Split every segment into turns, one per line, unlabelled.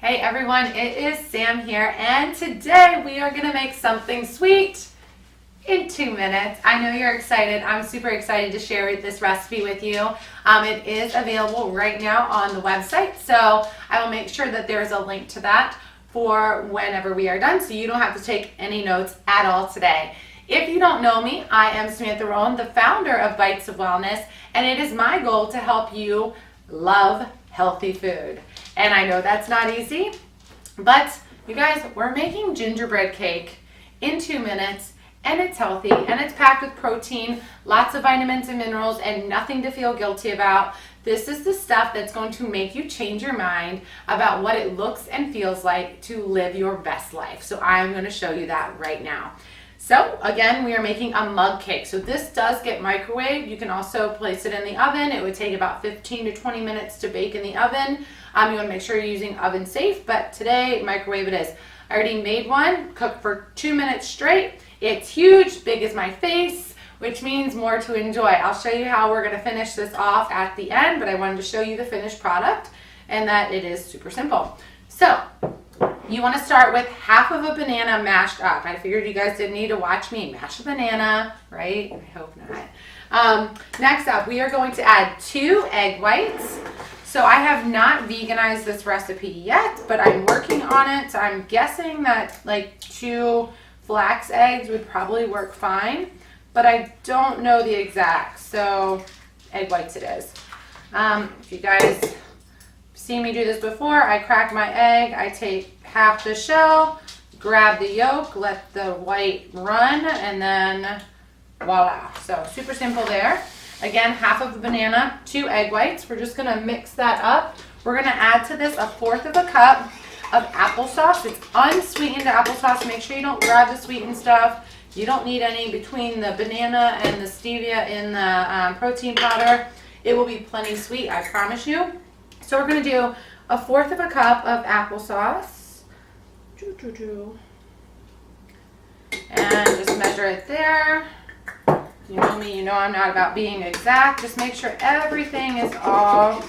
Hey everyone, it is Sam here, and today we are going to make something sweet in 2 minutes. I know you're excited. I'm super excited to share this recipe with you. It is available right now on the website, so I will make sure that there's a link to that for whenever we are done, so you don't have to take any notes at all today. If you don't know me, I am Samantha Rowan, the founder of Bites of Wellness, and it is my goal to help you love healthy food. And I know that's not easy, but you guys, we're making gingerbread cake in 2 minutes, and it's healthy, and it's packed with protein, lots of vitamins and minerals, and nothing to feel guilty about. This is the stuff that's going to make you change your mind about what it looks and feels like to live your best life. So I'm going to show you that right now. So again, we are making a mug cake. So this does get microwaved. You can also place it in the oven. It would take about 15 to 20 minutes to bake in the oven. You want to make sure you're using oven safe, but today microwave it is. I already made one, cooked for 2 minutes straight. It's huge, big as my face, which means more to enjoy. I'll show you how we're going to finish this off at the end, but I wanted to show you the finished product and that it is super simple. So you want to start with half of a banana mashed up. I figured you guys didn't need to watch me mash a banana, right? I hope not. Next up, we are going to add 2 egg whites. So I have not veganized this recipe yet, but I'm working on it. So I'm guessing that like 2 flax eggs would probably work fine, but I don't know the exact. So egg whites it is. If you guys see me do this before, I crack my egg, I take half the shell, grab the yolk, let the white run, and then voila. So super simple there. Again, half of a banana, 2 egg whites. We're just gonna mix that up. We're gonna add to this 1/4 of a cup of applesauce. It's unsweetened applesauce. Make sure you don't grab the sweetened stuff. You don't need any between the banana and the stevia in the protein powder. It will be plenty sweet, I promise you. So we're gonna do 1/4 of a cup of applesauce. And just measure it there. You know me, you know I'm not about being exact. Just make sure everything is all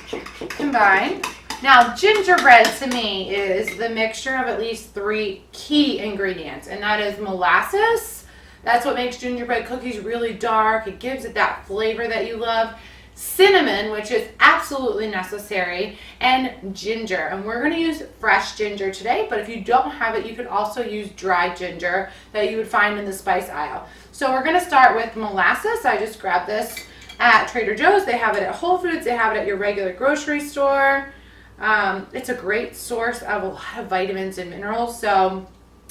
combined. Now, gingerbread to me is the mixture of at least 3 key ingredients, and that is molasses. That's what makes gingerbread cookies really dark. It gives it that flavor that you love. Cinnamon, which is absolutely necessary, and ginger. And we're going to use fresh ginger today, but if you don't have it, you could also use dried ginger that you would find in the spice aisle. So we're going to start with molasses. I just grabbed this at Trader Joe's. They have it at Whole Foods. They have it at your regular grocery store. It's a great source of a lot of vitamins and minerals. So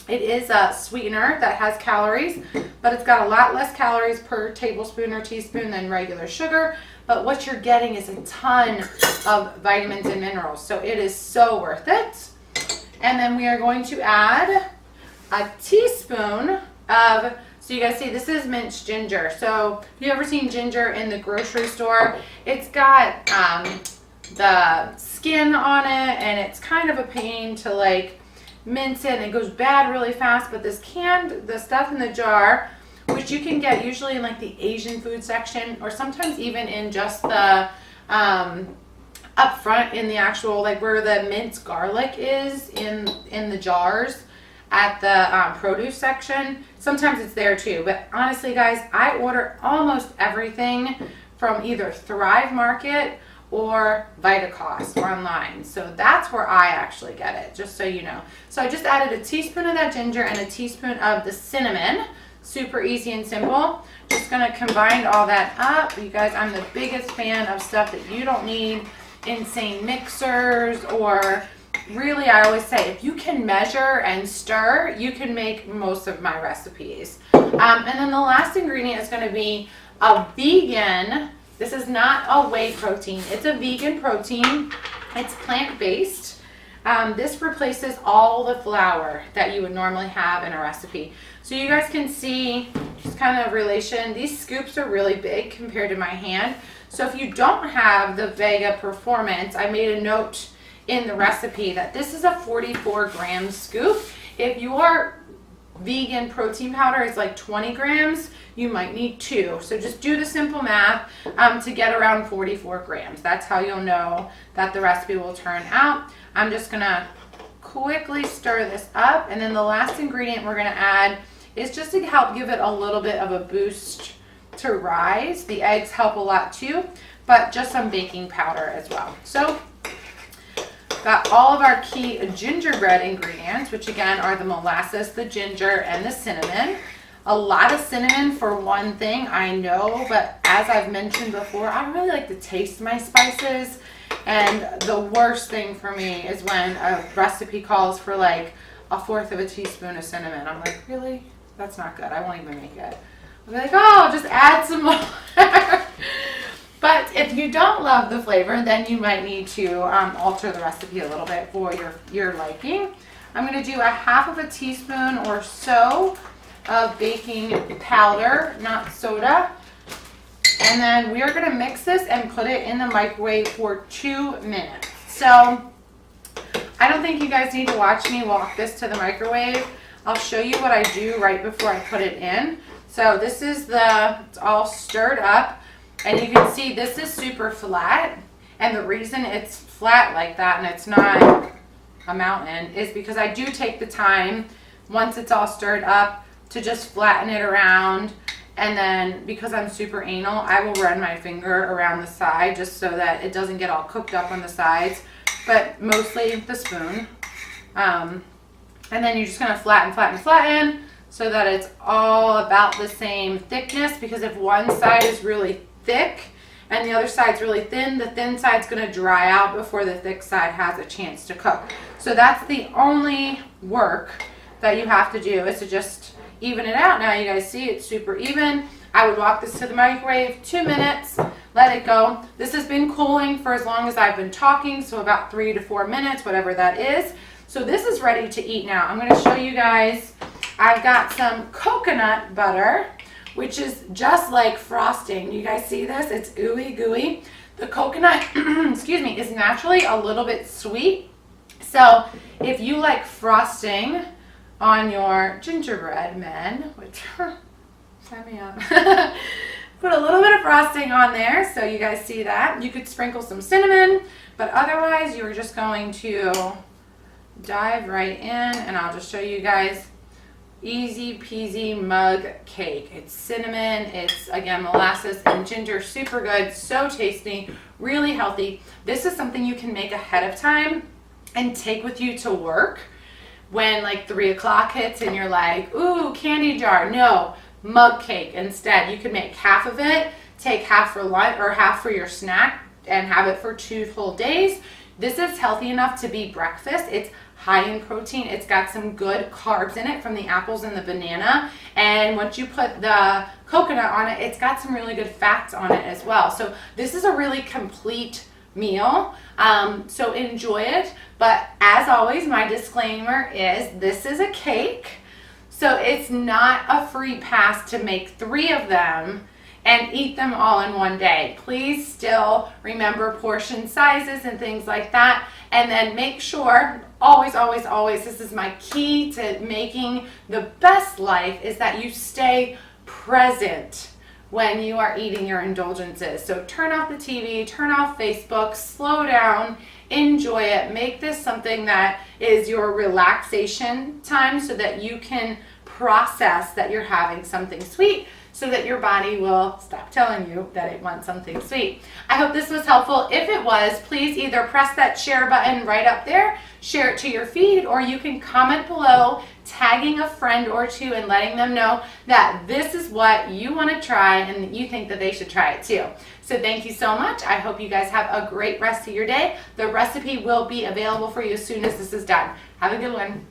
it is a sweetener that has calories, but it's got a lot less calories per tablespoon or teaspoon than regular sugar. But what you're getting is a ton of vitamins and minerals. So it is so worth it. And then we are going to add a teaspoon of, so you guys see this is minced ginger. So if you've ever seen ginger in the grocery store, it's got the skin on it, and it's kind of a pain to like mince it, and it goes bad really fast. But this canned, the stuff in the jar, which you can get usually in like the Asian food section, or sometimes even in just the up front in the actual, like where the minced garlic is in the jars at the produce section. Sometimes it's there too, but honestly guys, I order almost everything from either Thrive Market or Vitacost online. So that's where I actually get it, just so you know. So I just added a teaspoon of that ginger and a teaspoon of the cinnamon. Super easy and simple. Just gonna combine all that up. You guys, I'm the biggest fan of stuff that you don't need insane mixers, or really, I always say, if you can measure and stir, you can make most of my recipes. And then the last ingredient is gonna be a vegan, this is not a whey protein, it's a vegan protein. It's plant-based. This replaces all the flour that you would normally have in a recipe. So you guys can see just kind of relation. These scoops are really big compared to my hand. So if you don't have the Vega Performance, I made a note in the recipe that this is a 44-gram scoop. If your vegan protein powder is like 20 grams, you might need 2. So just do the simple math to get around 44 grams. That's how you'll know that the recipe will turn out. I'm just gonna quickly stir this up. And then the last ingredient we're gonna add is just to help give it a little bit of a boost to rise. The eggs help a lot too, but just some baking powder as well. So got all of our key gingerbread ingredients, which again are the molasses, the ginger, and the cinnamon. A lot of cinnamon for one thing, I know, but as I've mentioned before, I really like to taste my spices. And the worst thing for me is when a recipe calls for like 1/4 of a teaspoon of cinnamon. I'm like, really? That's not good. I won't even make it. I'll be like, oh, just add some more. But if you don't love the flavor, then you might need to alter the recipe a little bit for your liking. I'm going to do 1/2 of a teaspoon or so of baking powder, not soda. And then we are going to mix this and put it in the microwave for 2 minutes. So I don't think you guys need to watch me walk this to the microwave. I'll show you what I do right before I put it in. So this is it's all stirred up. And you can see this is super flat, and the reason it's flat like that and it's not a mountain is because I do take the time, once it's all stirred up, to just flatten it around, and then because I'm super anal, I will run my finger around the side just so that it doesn't get all cooked up on the sides, but mostly the spoon. And then you're just going to flatten so that it's all about the same thickness, because if one side is really thick and the other side's really thin, the thin side's going to dry out before the thick side has a chance to cook. So that's the only work that you have to do, is to just even it out. Now you guys see it's super even. I would walk this to the microwave, 2 minutes, let it go. This has been cooling for as long as I've been talking, so about 3 to 4 minutes, whatever that is. So this is ready to eat now. I'm going to show you guys, I've got some coconut butter, which is just like frosting. You guys see this? It's ooey gooey. The coconut, excuse me, is naturally a little bit sweet. So if you like frosting on your gingerbread men, which, sign me up, put a little bit of frosting on there so you guys see that. You could sprinkle some cinnamon, but otherwise you're just going to dive right in, and I'll just show you guys. Easy peasy mug cake. It's cinnamon, it's again molasses and ginger, super good, so tasty, really healthy. This is something you can make ahead of time and take with you to work when like 3 o'clock hits and you're like, ooh, candy jar. No, mug cake instead. You could make half of it, take half for lunch or half for your snack, and have it for 2 full days. This is healthy enough to be breakfast. It's high in protein. It's got some good carbs in it from the apples and the banana. And once you put the coconut on it, it's got some really good fats on it as well. So this is a really complete meal. So enjoy it. But as always, my disclaimer is this is a cake. So it's not a free pass to make 3 of them and eat them all in one day. Please still remember portion sizes and things like that. And then make sure, always, always, always, this is my key to making the best life, is that you stay present when you are eating your indulgences. So turn off the TV, turn off Facebook, slow down, enjoy it. Make this something that is your relaxation time so that you can process that you're having something sweet, so that your body will stop telling you that it wants something sweet. I hope this was helpful. If it was, please either press that share button right up there, share it to your feed, or you can comment below, tagging a friend or two and letting them know that this is what you want to try and that you think that they should try it too. So thank you so much. I hope you guys have a great rest of your day. The recipe will be available for you as soon as this is done. Have a good one.